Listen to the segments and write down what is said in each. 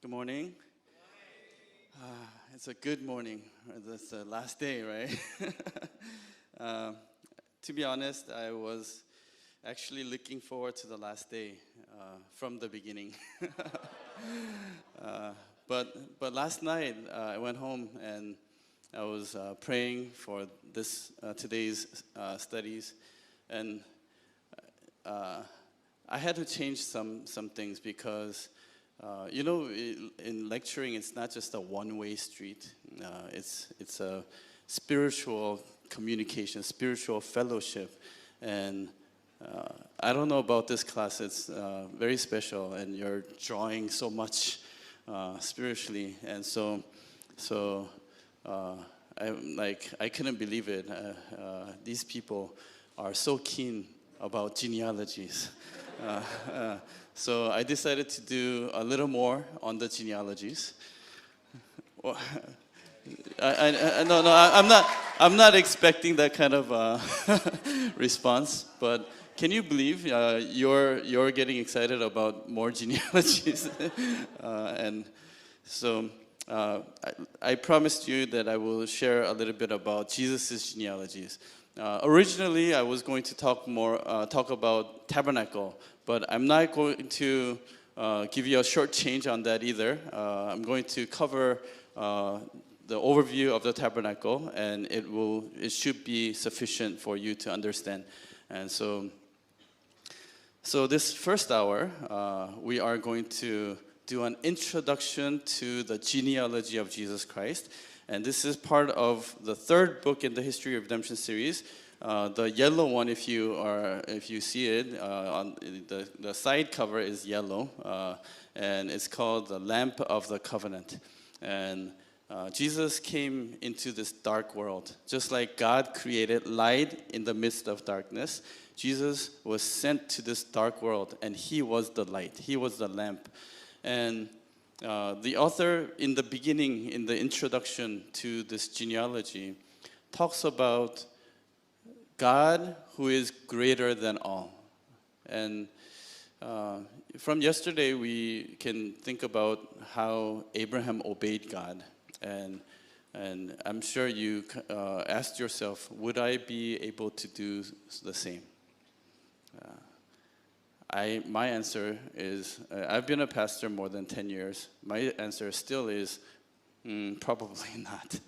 Good morning. It's a good morning. It's the last day, right? uh, to be honest, I was actually looking forward to the last day from the beginning. But last night I went home and I was praying for this today's studies, and I had to change some things because. In lecturing, it's not just a one-way street. It's a spiritual communication, spiritual fellowship, and I don't know about this class. It's very special, and you're drawing so much spiritually, and I couldn't believe it. These people are so keen about genealogies. So I decided to do a little more on the genealogies. Well, I'm not expecting that kind of response. But can you believe you're getting excited about more genealogies? And so I promised you that I will share a little bit about Jesus' genealogies. Originally, I was going to talk about tabernacle, but I'm not going to give you a short change on that either. I'm going to cover the overview of the tabernacle, and it should be sufficient for you to understand. And so this first hour, we are going to do an introduction to the genealogy of Jesus Christ. And this is part of the third book in the History of Redemption series. The yellow one, if you see it, on the side cover is yellow, and it's called the Lamp of the Covenant. And Jesus came into this dark world, just like God created light in the midst of darkness. Jesus was sent to this dark world, and He was the light. He was the lamp, and the author, in the beginning, in the introduction to this genealogy, talks about God who is greater than all. And from yesterday, we can think about how Abraham obeyed God. And I'm sure you asked yourself, would I be able to do the same? My answer is, I've been a pastor more than 10 years. My answer still is, probably not,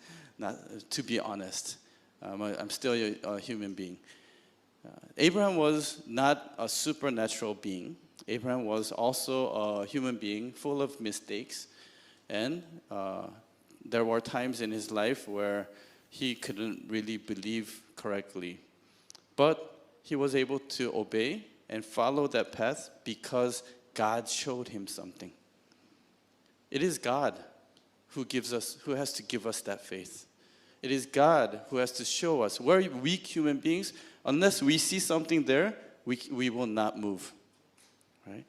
to be honest. I'm still a human being. Abraham was not a supernatural being. Abraham was also a human being full of mistakes. And there were times in his life where he couldn't really believe correctly. But he was able to obey and follow that path because God showed him something. It is God who has to give us that faith. It is God who has to show us. We're weak human beings. Unless we see something there, we will not move. Right?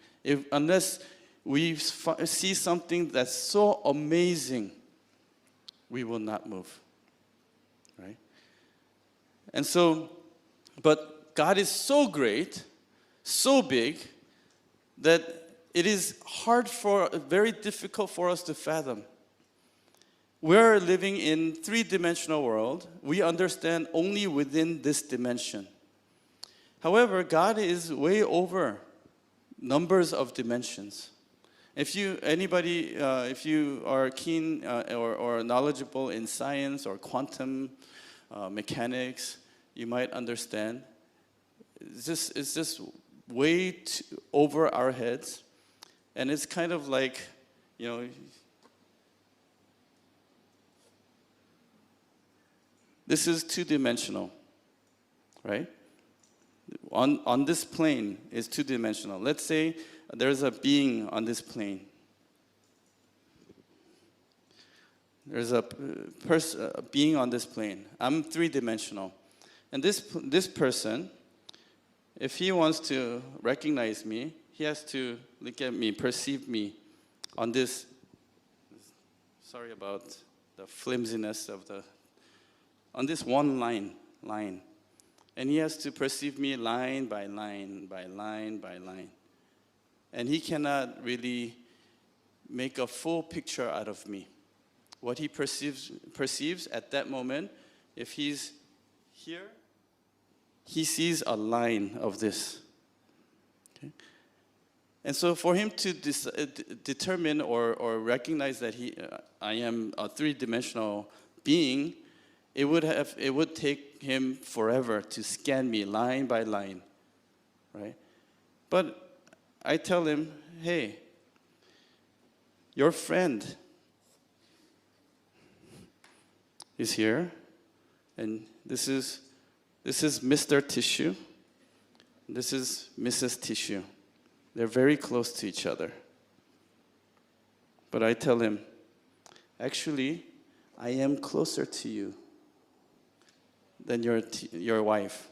Unless we see something that's so amazing, we will not move. Right? And so, but God is so great, so big, that it is very difficult for us to fathom. We're living in three-dimensional world. We understand only within this dimension. However, God is way over numbers of dimensions. If you are keen or knowledgeable in science or quantum mechanics, you might understand. It's just way over our heads, and it's kind of like, this is two-dimensional, right? On this plane is two-dimensional. Let's say there's a being on this plane. There's a being on this plane. I'm three-dimensional. And this person, if he wants to recognize me, he has to look at me, perceive me on this. Sorry about the flimsiness of on this one line. And he has to perceive me line by line by line by line. And he cannot really make a full picture out of me. What he perceives at that moment, if he's here, he sees a line of this. Okay? And so for him to determine or recognize that I am a three-dimensional being, it would take him forever to scan me line by line, right? But I tell him, hey, your friend is here, and this is Mr. Tissue, this is Mrs. Tissue. They're very close to each other. But I tell him, actually, I am closer to you than your wife.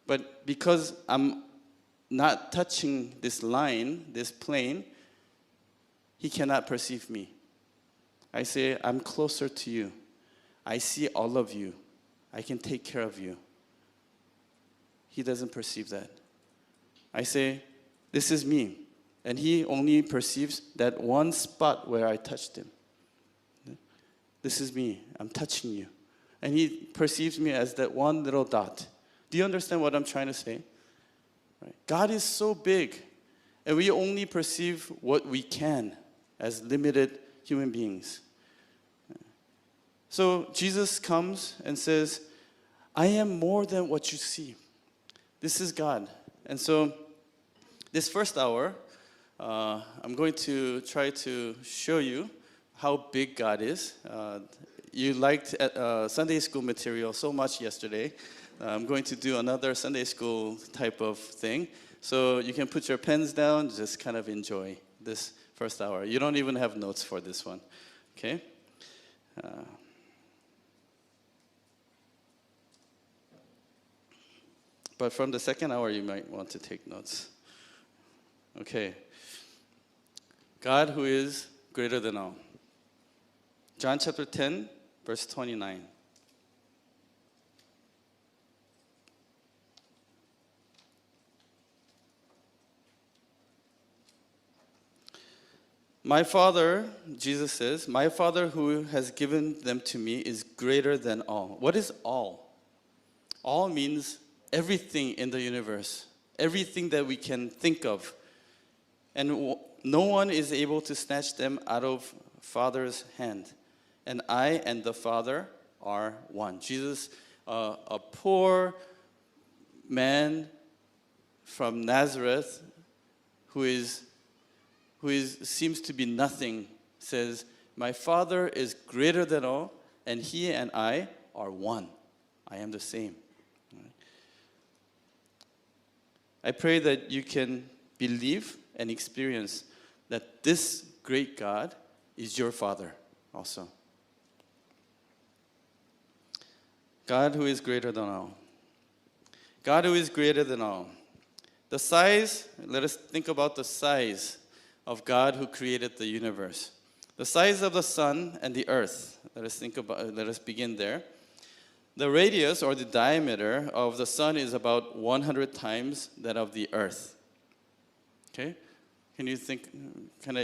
But because I'm not touching this line, this plane, he cannot perceive me. I say, I'm closer to you. I see all of you. I can take care of you. He doesn't perceive that. I say, this is me. And he only perceives that one spot where I touched him. This is me. I'm touching you. And he perceives me as that one little dot. Do you understand what I'm trying to say? Right? God is so big, and we only perceive what we can as limited human beings. So Jesus comes and says, I am more than what you see. This is God. And so this first hour, I'm going to try to show you how big God is. You liked Sunday school material so much yesterday. I'm going to do another Sunday school type of thing. So you can put your pens down, just kind of enjoy this first hour. You don't even have notes for this one, okay? But from the second hour, you might want to take notes. Okay. God who is greater than all. John chapter 10, verse 29. My Father, Jesus says, my Father who has given them to me is greater than all. What is all? All means everything in the universe, everything that we can think of. And no one is able to snatch them out of Father's hand. And I and the Father are one. Jesus, a poor man from Nazareth who seems to be nothing, says, my Father is greater than all, and he and I are one. I am the same. I pray that you can believe and experience that this great God is your Father also. God who is greater than all. God who is greater than all. The size, let us think about the size of God who created the universe. The size of the sun and the earth. Let us begin there. The radius or the diameter of the sun is about 100 times that of the earth. Okay? Can you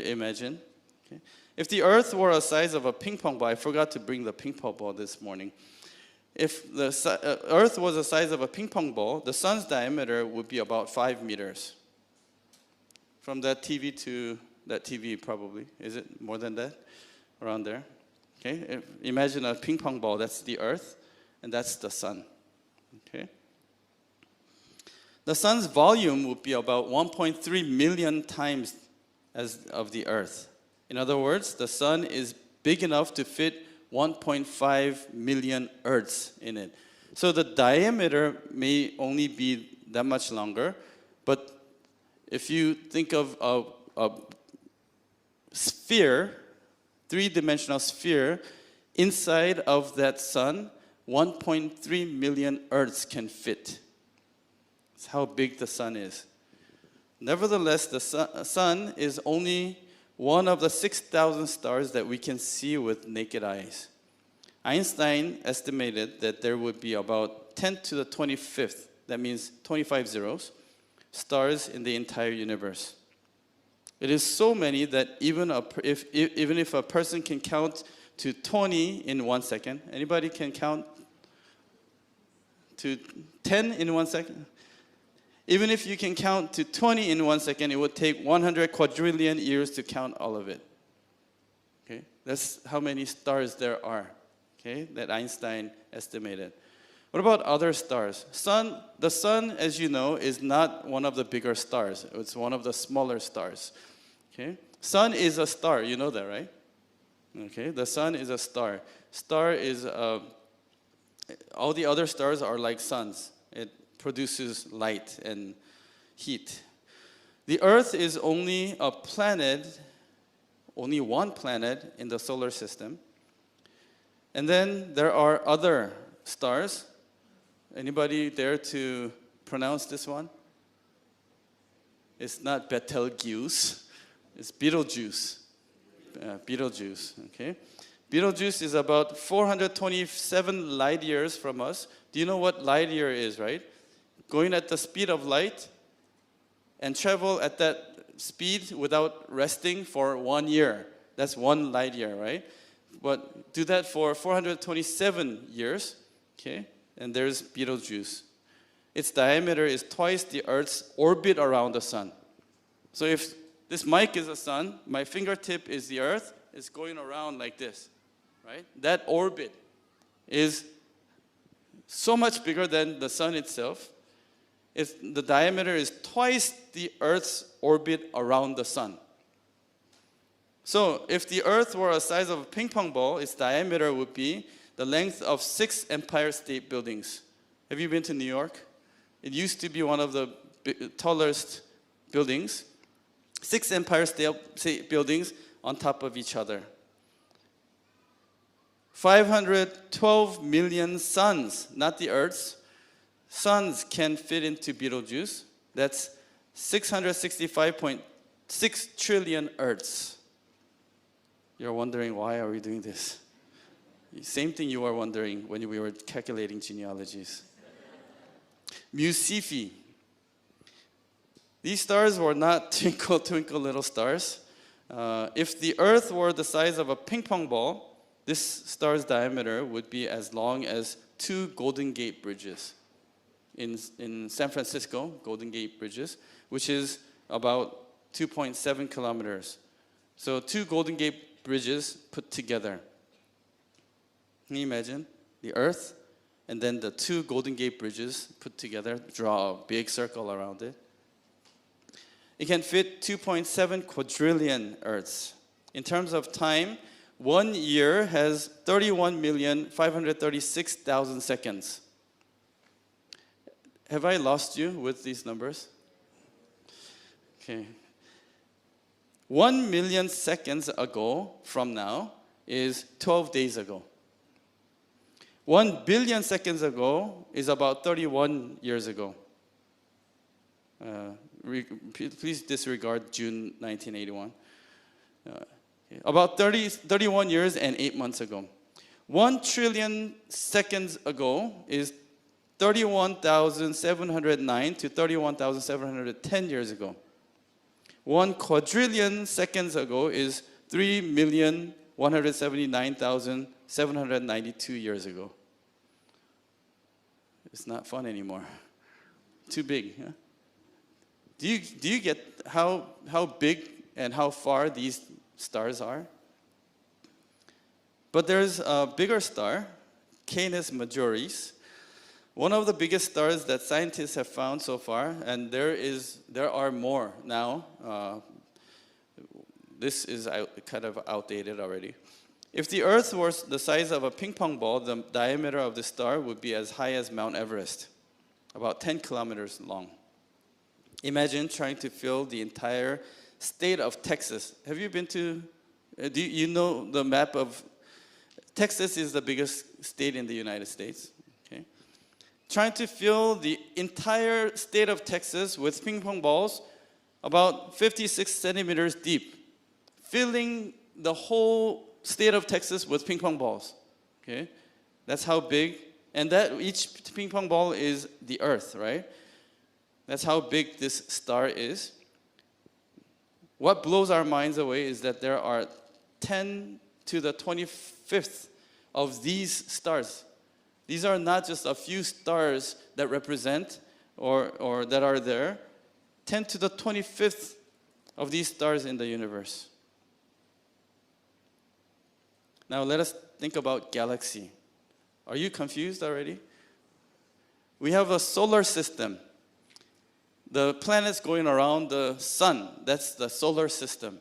imagine? Okay. If the earth were the size of a ping pong ball, I forgot to bring the ping pong ball this morning. If the earth was the size of a ping pong ball, the sun's diameter would be about 5 meters. From that TV to that TV probably. Is it more than that? Around there. Okay? Imagine a ping pong ball, that's the earth, and that's the sun. Okay? The sun's volume would be about 1.3 million times as of the earth. In other words, the sun is big enough to fit 1.5 million earths in it. So the diameter may only be that much longer, but if you think of a sphere, three-dimensional sphere, inside of that sun, 1.3 million earths can fit. That's how big the sun is. Nevertheless, the sun is only one of the 6,000 stars that we can see with naked eyes. Einstein estimated that there would be about 10 to the 25th, that means 25 zeros, stars in the entire universe. It is so many that even if a person can count to 20 in 1 second, anybody can count to 10 in 1 second? Even if you can count to 20 in 1 second, it would take 100 quadrillion years to count all of it. Okay? That's how many stars there are, okay, that Einstein estimated. What about other stars? The sun, as you know, is not one of the bigger stars. It's one of the smaller stars. Okay? Sun is a star. You know that, right? Okay, the sun is a star. Star is, all the other stars are like suns. It produces light and heat. The Earth is only a planet, only one planet in the solar system. And then there are other stars. Anybody dare to pronounce this one? It's not Betelgeuse. It's Betelgeuse. Betelgeuse, okay? Betelgeuse is about 427 light years from us. Do you know what light year is, right? Going at the speed of light and travel at that speed without resting for 1 year. That's 1 light year, right? But do that for 427 years, okay? And there's Betelgeuse. Its diameter is twice the Earth's orbit around the sun. So if this mic is the sun, my fingertip is the Earth, it's going around like this, right? That orbit is so much bigger than the sun itself. The diameter is twice the Earth's orbit around the sun. So if the Earth were the size of a ping pong ball, its diameter would be the length of 6 Empire State Buildings. Have you been to New York? It used to be one of the tallest buildings. 6 Empire State Buildings on top of each other. 512 million suns, not the Earth's, suns can fit into Betelgeuse. That's 665.6 trillion Earths. You're wondering, why are we doing this? Same thing you were wondering when we were calculating genealogies. Mu Cephei. These stars were not twinkle, twinkle, little stars. If the Earth were the size of a ping pong ball, this star's diameter would be as long as 2 Golden Gate Bridges. In San Francisco, Golden Gate Bridges, which is about 2.7 kilometers. So 2 Golden Gate Bridges put together. Can you imagine? The Earth, and then the 2 Golden Gate Bridges put together, draw a big circle around it. It can fit 2.7 quadrillion Earths. In terms of time, 1 year has 31,536,000 seconds. Have I lost you with these numbers? Okay. 1 million seconds ago from now is 12 days ago. 1 billion seconds ago is about 31 years ago. Please disregard June 1981. About 31 years and 8 months ago. 1 trillion seconds ago is 31,709 to 31,710 years ago. 1 quadrillion seconds ago is 3,179,792 years ago. It's not fun anymore. Too big. Huh? Do you get how big and how far these stars are? But there's a bigger star, Canis Majoris, one of the biggest stars that scientists have found so far, and there are more now. This is kind of outdated already. If the Earth was the size of a ping pong ball, the diameter of the star would be as high as Mount Everest, about 10 kilometers long. Imagine trying to fill the entire state of Texas. Have you been to, do you know the map of, Texas is the biggest state in the United States. Okay. Trying to fill the entire state of Texas with ping pong balls about 56 centimeters deep. Filling the whole state of Texas with ping pong balls. Okay. That's how big, and that each ping pong ball is the Earth, right? That's how big this star is. What blows our minds away is that there are 10 to the 25th of these stars. These are not just a few stars that represent or that are there. 10 to the 25th of these stars in the universe. Now let us think about galaxy. Are you confused already? We have a solar system. The planets going around the sun, that's the solar system.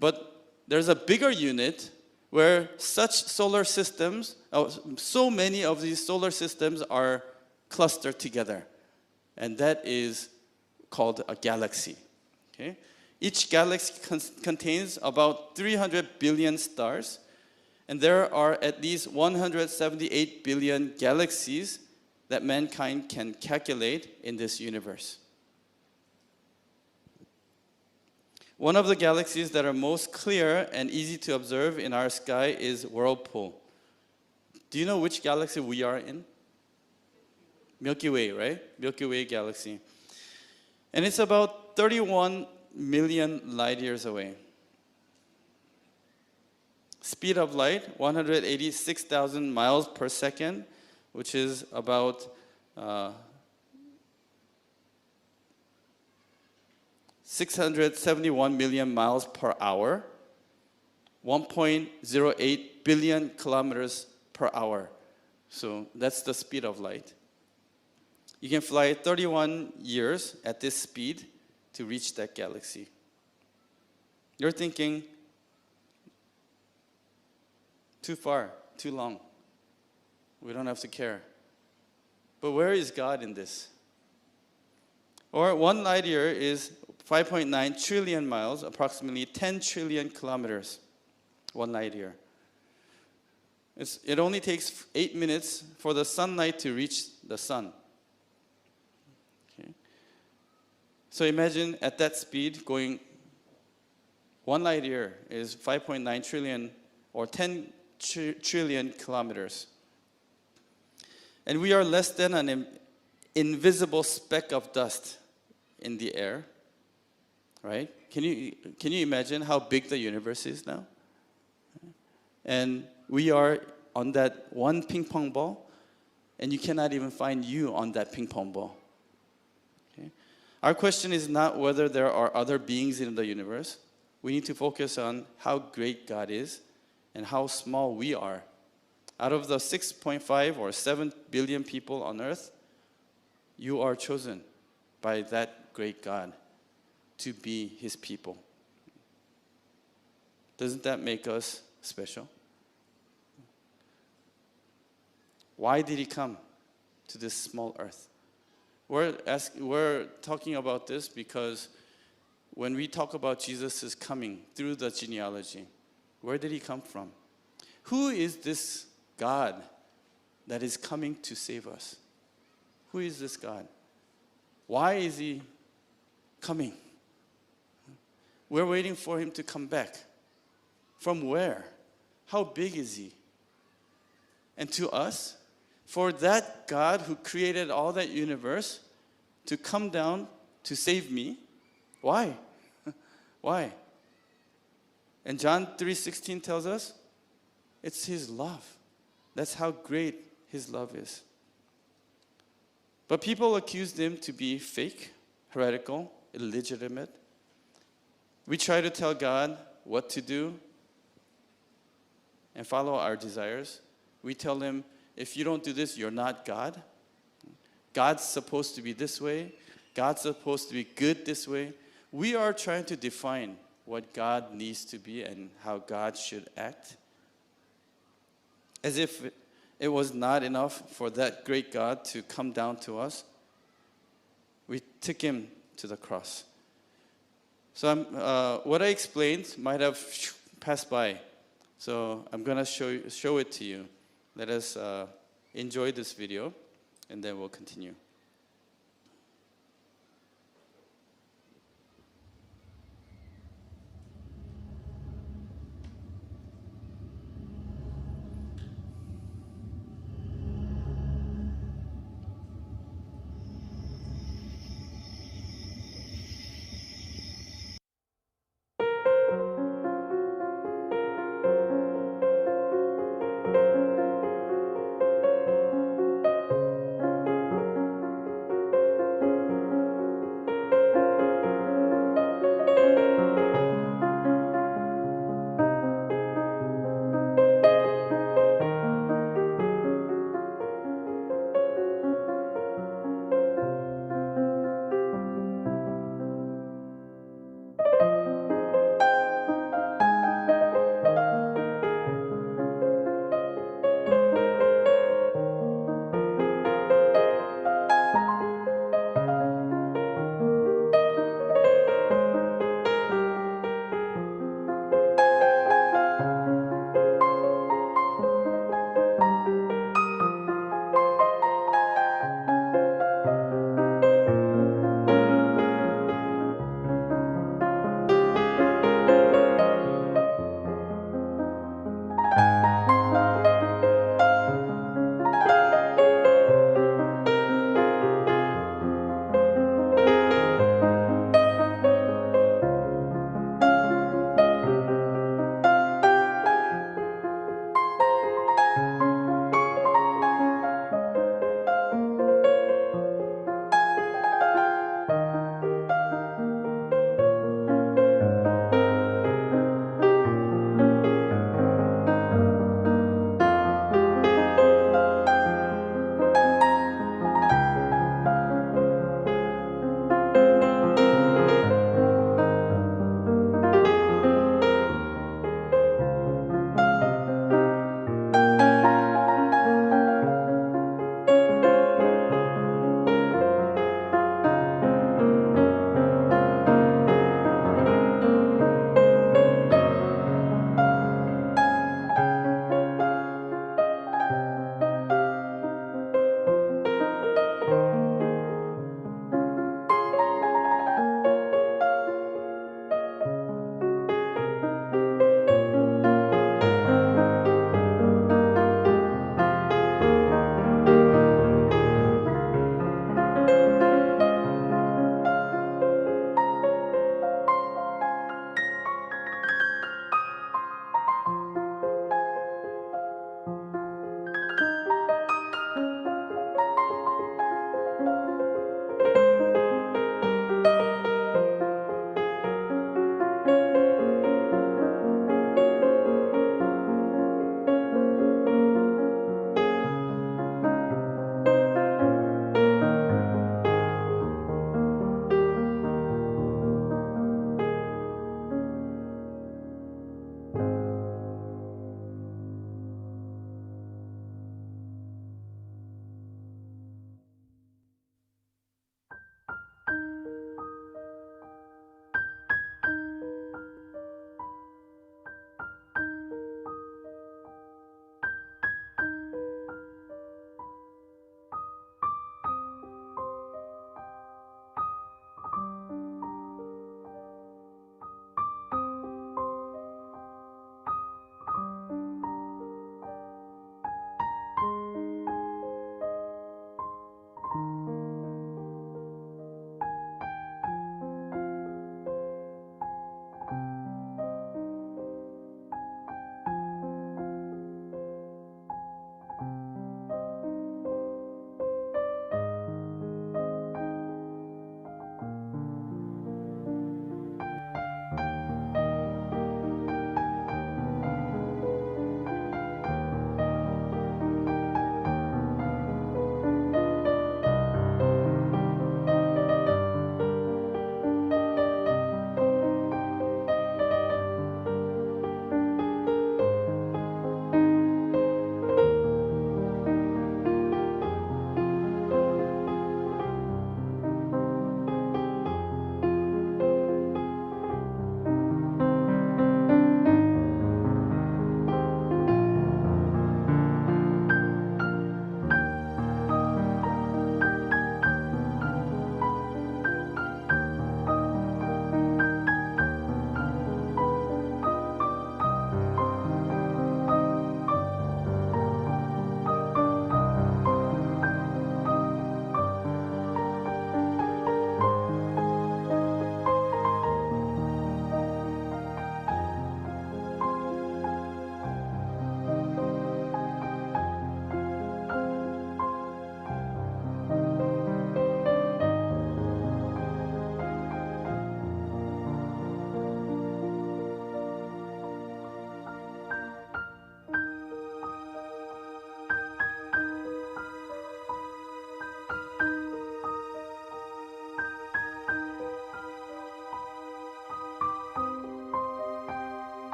But there's a bigger unit where such solar systems, so many of these solar systems are clustered together. And that is called a galaxy. Okay? Each galaxy contains about 300 billion stars, and there are at least 178 billion galaxies that mankind can calculate in this universe. One of the galaxies that are most clear and easy to observe in our sky is Whirlpool. Do you know which galaxy we are in? Milky Way, right? Milky Way galaxy. And it's about 31 million light years away. Speed of light, 186,000 miles per second, which is about 671 million miles per hour, 1.08 billion kilometers per hour. So that's the speed of light. You can fly 31 years at this speed to reach that galaxy. You're thinking, too far, too long. We don't have to care. But where is God in this? Or 1 light year is 5.9 trillion miles, approximately 10 trillion kilometers. 1 light year. It only takes 8 minutes for the sunlight to reach the sun. Okay. So imagine at that speed going 1 light year is 5.9 trillion or 10 trillion kilometers. And we are less than an invisible speck of dust in the air, right? Can you imagine how big the universe is now? And we are on that one ping pong ball, and you cannot even find you on that ping pong ball. Okay? Our question is not whether there are other beings in the universe. We need to focus on how great God is and how small we are. Out of the 6.5 or 7 billion people on earth, you are chosen by that great God to be his people. Doesn't that make us special? Why did he come to this small earth? We're talking about this because when we talk about Jesus' coming through the genealogy, where did he come from? Who is this God that is coming to save us? Who is this God? Why is he coming? We're waiting for him to come back. From where? How big is he? And to us, for that God who created all that universe to come down to save me, why? Why? And John 3:16 tells us it's his love. That's how great his love is. But people accused him to be fake, heretical, illegitimate. We try to tell God what to do and follow our desires. We tell him, if you don't do this, you're not God. God's supposed to be this way. God's supposed to be good this way. We are trying to define what God needs to be and how God should act. As if it was not enough for that great God to come down to us, we took him to the cross. So what I explained might have passed by. So I'm going to show it to you. Let us enjoy this video, and then we'll continue.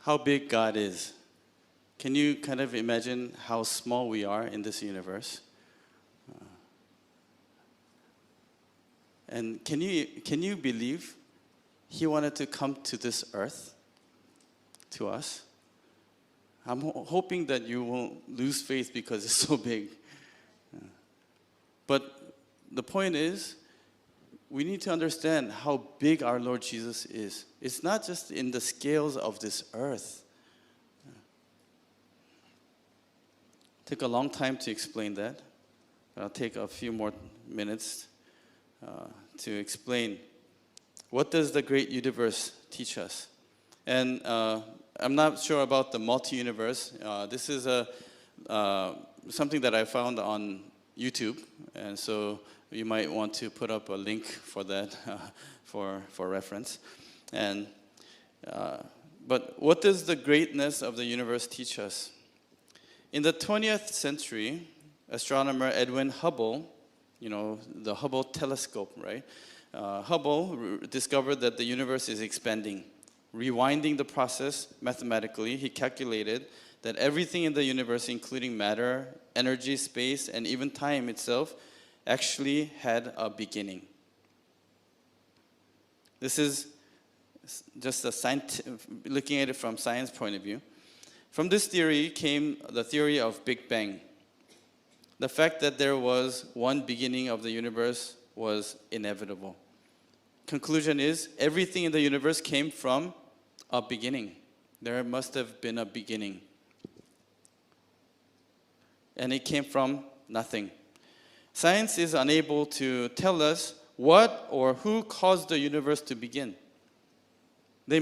how big God is. Can you kind of imagine how small we are in this universe? And can you believe He wanted to come to this earth, to us? I'm hoping that you won't lose faith because it's so big. But the point is, we need to understand how big our Lord Jesus is. It's not just in the scales of this earth. Took a long time to explain that. I'll take a few more minutes to explain what does the great universe teach us. And I'm not sure about the multi-universe. This is something that I found on YouTube, and so you might want to put up a link for that for reference. And but what does the greatness of the universe teach us? In the 20th century, astronomer Edwin Hubble, the Hubble telescope, right? Hubble discovered that the universe is expanding. Rewinding the process mathematically, he calculated that everything in the universe, including matter, energy, space, and even time itself, actually had a beginning. This is just looking at it from science point of view. From this theory came the theory of Big Bang. The fact that there was one beginning of the universe was inevitable. Conclusion is, everything in the universe came from a beginning. There must have been a beginning. And it came from nothing. Science is unable to tell us what or who caused the universe to begin. They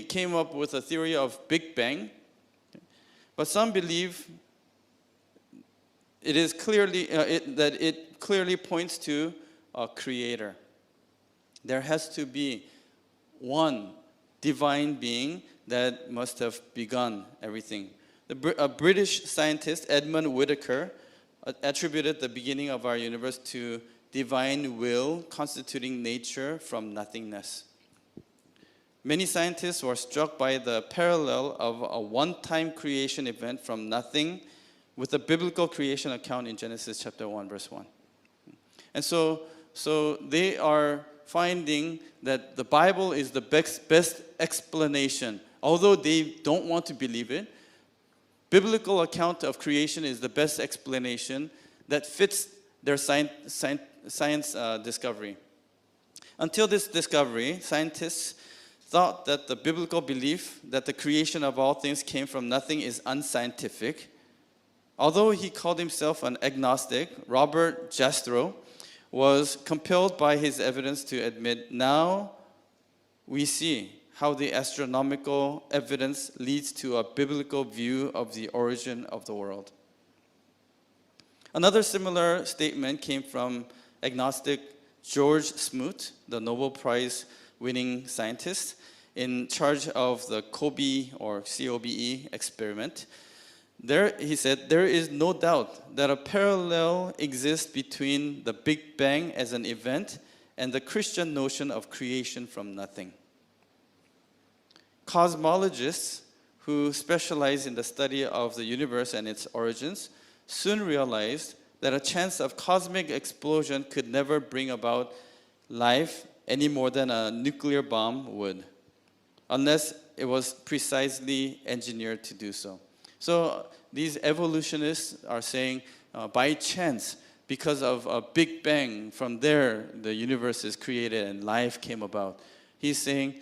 came up with a theory of Big Bang, but some believe it is that it clearly points to a creator. There has to be one divine being that must have begun everything. A British scientist, Edmund Whittaker, attributed the beginning of our universe to divine will constituting nature from nothingness. Many scientists were struck by the parallel of a one-time creation event from nothing with the biblical creation account in Genesis chapter 1, verse 1. And so they are finding that the Bible is the best explanation. Although they don't want to believe it, biblical account of creation is the best explanation that fits their science discovery. Until this discovery, scientists thought that the biblical belief that the creation of all things came from nothing is unscientific. Although he called himself an agnostic, Robert Jastrow was compelled by his evidence to admit, now we see how the astronomical evidence leads to a biblical view of the origin of the world. Another similar statement came from agnostic George Smoot, the Nobel Prize-winning scientist in charge of the COBE or COBE experiment. He said, there is no doubt that a parallel exists between the Big Bang as an event and the Christian notion of creation from nothing. Cosmologists who specialize in the study of the universe and its origins soon realized that a chance of cosmic explosion could never bring about life any more than a nuclear bomb would, unless it was precisely engineered to do so. So these evolutionists are saying, by chance, because of a Big Bang, from there the universe is created and life came about. He's saying,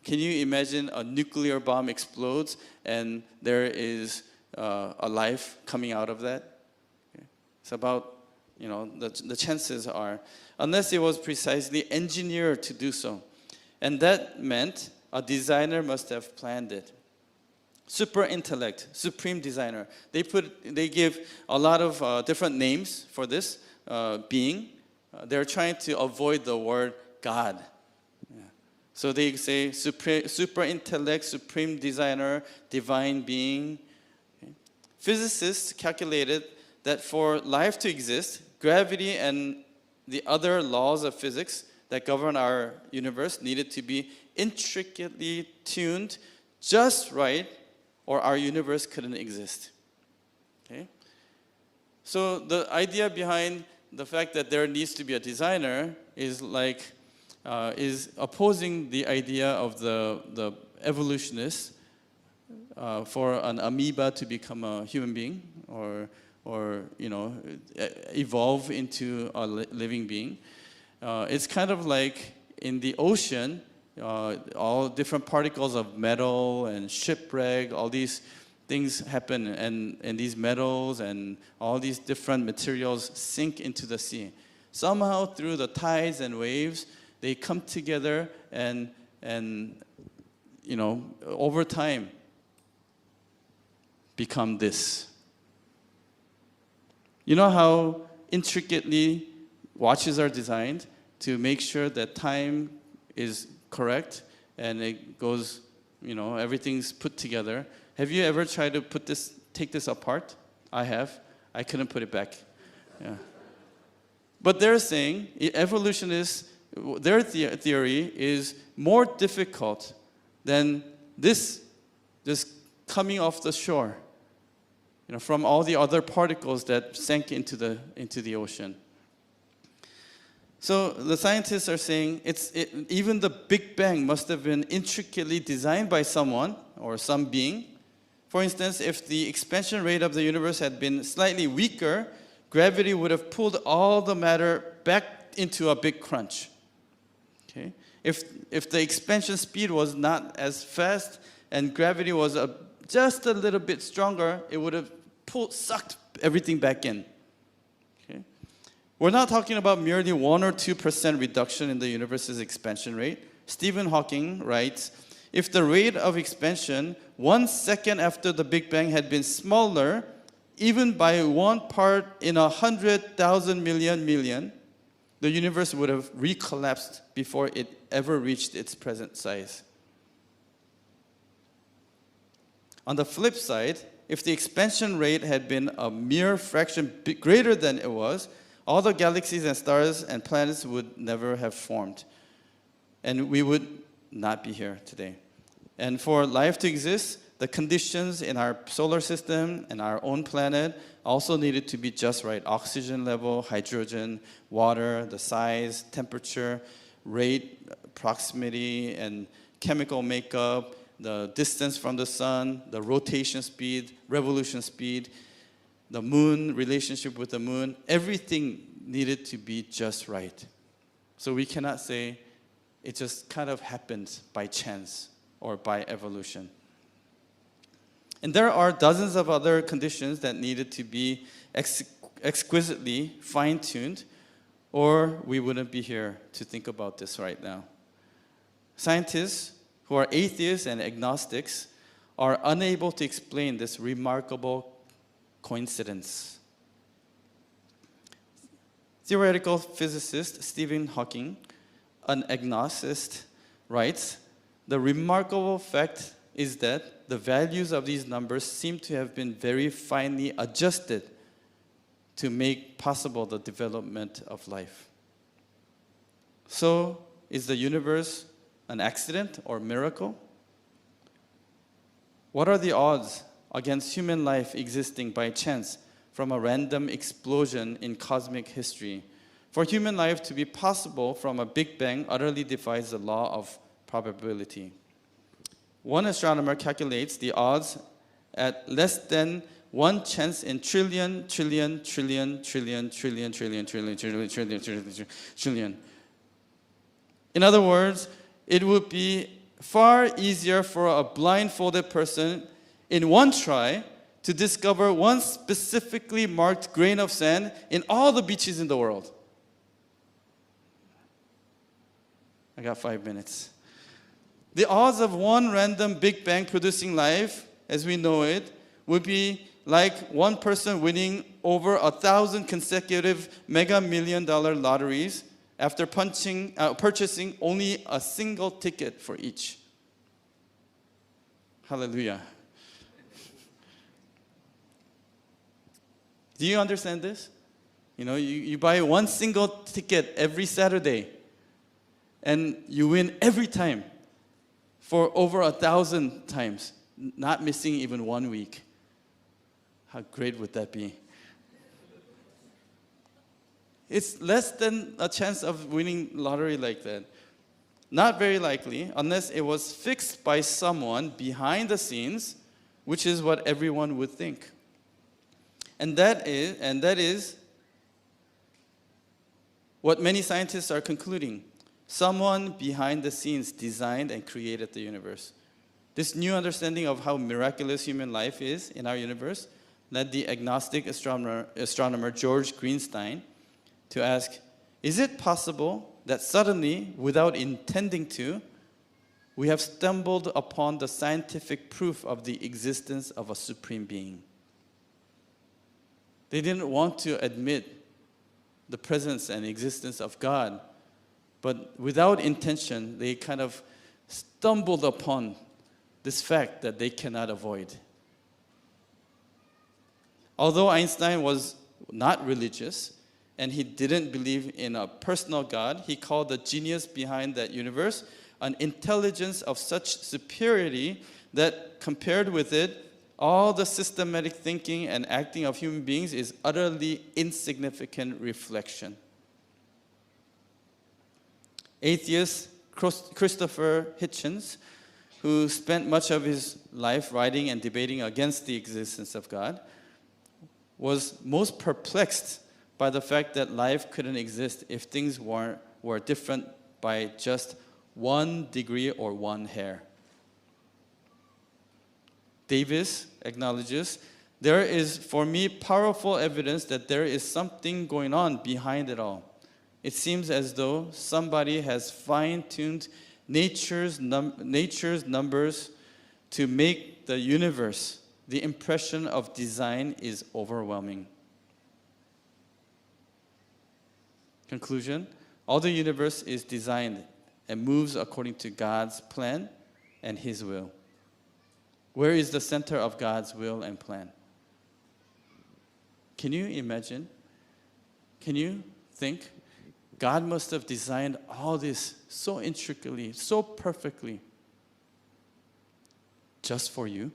can you imagine a nuclear bomb explodes and there is a life coming out of that? It's about, the chances are, unless it was precisely engineered to do so. And that meant a designer must have planned it. Super intellect, supreme designer. They give a lot of different names for this being. They're trying to avoid the word God. Yeah. So they say super intellect, supreme designer, divine being. Okay. Physicists calculated that for life to exist, gravity and the other laws of physics that govern our universe needed to be intricately tuned just right, or our universe couldn't exist. Okay? So the idea behind the fact that there needs to be a designer is is opposing the idea of the evolutionists for an amoeba to become a human being or evolve into a living being. It's kind of like in the ocean, all different particles of metal and shipwreck, all these things happen, and these metals and all these different materials sink into the sea. Somehow through the tides and waves, they come together and over time become this. You know how intricately watches are designed to make sure that time is correct and it goes, everything's put together. Have you ever tried to take this apart? I have. I couldn't put it back. Yeah. But they're saying evolutionists, their theory is more difficult than this just coming off the shore, from all the other particles that sank into the ocean. So the scientists are saying even the Big Bang must have been intricately designed by someone or some being. For instance, if the expansion rate of the universe had been slightly weaker, gravity would have pulled all the matter back into a big crunch. Okay? If the expansion speed was not as fast and gravity was just a little bit stronger, it would have sucked everything back in. Okay? We're not talking about merely 1 or 2% reduction in the universe's expansion rate. Stephen Hawking writes, if the rate of expansion 1 second after the Big Bang had been smaller, even by 1 part in 100,000 million, the universe would have recollapsed before it ever reached its present size. On the flip side, if the expansion rate had been a mere fraction greater than it was, all the galaxies and stars and planets would never have formed. And we would not be here today. And for life to exist, the conditions in our solar system and our own planet also needed to be just right. Oxygen level, hydrogen, water, the size, temperature, rate, proximity, and chemical makeup, the distance from the sun, the rotation speed, revolution speed, the moon, relationship with the moon, everything needed to be just right. So we cannot say it just kind of happened by chance or by evolution. And there are dozens of other conditions that needed to be exquisitely fine-tuned, or we wouldn't be here to think about this right now. Scientists who are atheists and agnostics are unable to explain this remarkable coincidence. Theoretical physicist Stephen Hawking, an agnostic, writes, the remarkable fact is that the values of these numbers seem to have been very finely adjusted to make possible the development of life. So, is the universe an accident or miracle? What are the odds against human life existing by chance from a random explosion in cosmic history? For human life to be possible from a Big Bang utterly defies the law of probability. One astronomer calculates the odds at less than 1 chance in trillion. In other words, it would be far easier for a blindfolded person in one try to discover one specifically marked grain of sand in all the beaches in the world. I got 5 minutes. The odds of one random Big Bang producing life, as we know it, would be like one person winning over 1,000 consecutive mega million-dollar lotteries after purchasing only a single ticket for each. Hallelujah. Do you understand this? You buy one single ticket every Saturday, and you win every time. for over 1,000 times, not missing even 1 week. How great would that be? It's less than a chance of winning lottery like that. Not very likely, unless it was fixed by someone behind the scenes, which is what everyone would think. And that is what many scientists are concluding. Someone behind the scenes designed and created the universe. This new understanding of how miraculous human life is in our universe led the agnostic astronomer George Greenstein to ask, is it possible that suddenly, without intending to, we have stumbled upon the scientific proof of the existence of a supreme being? They didn't want to admit the presence and existence of God, but without intention, they kind of stumbled upon this fact that they cannot avoid. Although Einstein was not religious, and he didn't believe in a personal God, he called the genius behind that universe an intelligence of such superiority that compared with it, all the systematic thinking and acting of human beings is utterly insignificant reflection. Atheist Christopher Hitchens, who spent much of his life writing and debating against the existence of God, was most perplexed by the fact that life couldn't exist if things were different by just 1 degree or 1 hair. Davis acknowledges, there is, for me, powerful evidence that there is something going on behind it all. It seems as though somebody has fine-tuned nature's numbers to make the universe. The impression of design is overwhelming. Conclusion, all the universe is designed and moves according to God's plan and His will. Where is the center of God's will and plan? Can you imagine? Can you think? God must have designed all this so intricately, so perfectly, just for you.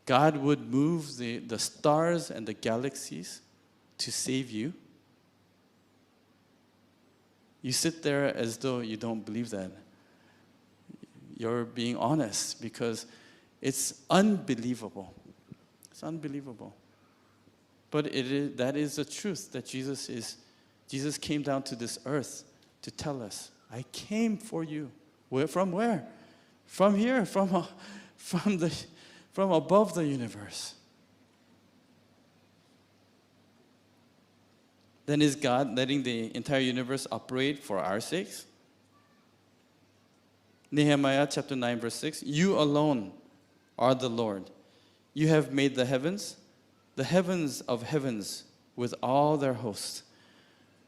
God would move the stars and the galaxies to save you. You sit there as though you don't believe that. You're being honest because it's unbelievable. It's unbelievable. But that is the truth that Jesus came down to this earth to tell us, I came for you. From where? From here, from above the universe. Then is God letting the entire universe operate for our sakes? Nehemiah chapter 9 verse 6, you alone are the Lord. You have made the heavens of heavens with all their hosts,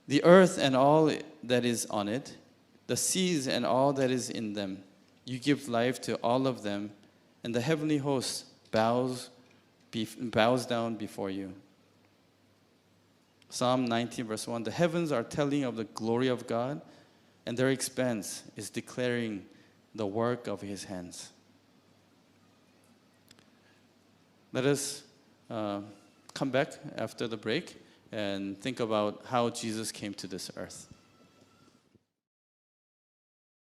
the earth and all that is on it, the seas and all that is in them. You give life to all of them, and the heavenly host bows down before you. Psalm 19 verse 1, the heavens are telling of the glory of God, and their expanse is declaring the work of His hands. Let us come back after the break and think about how Jesus came to this earth.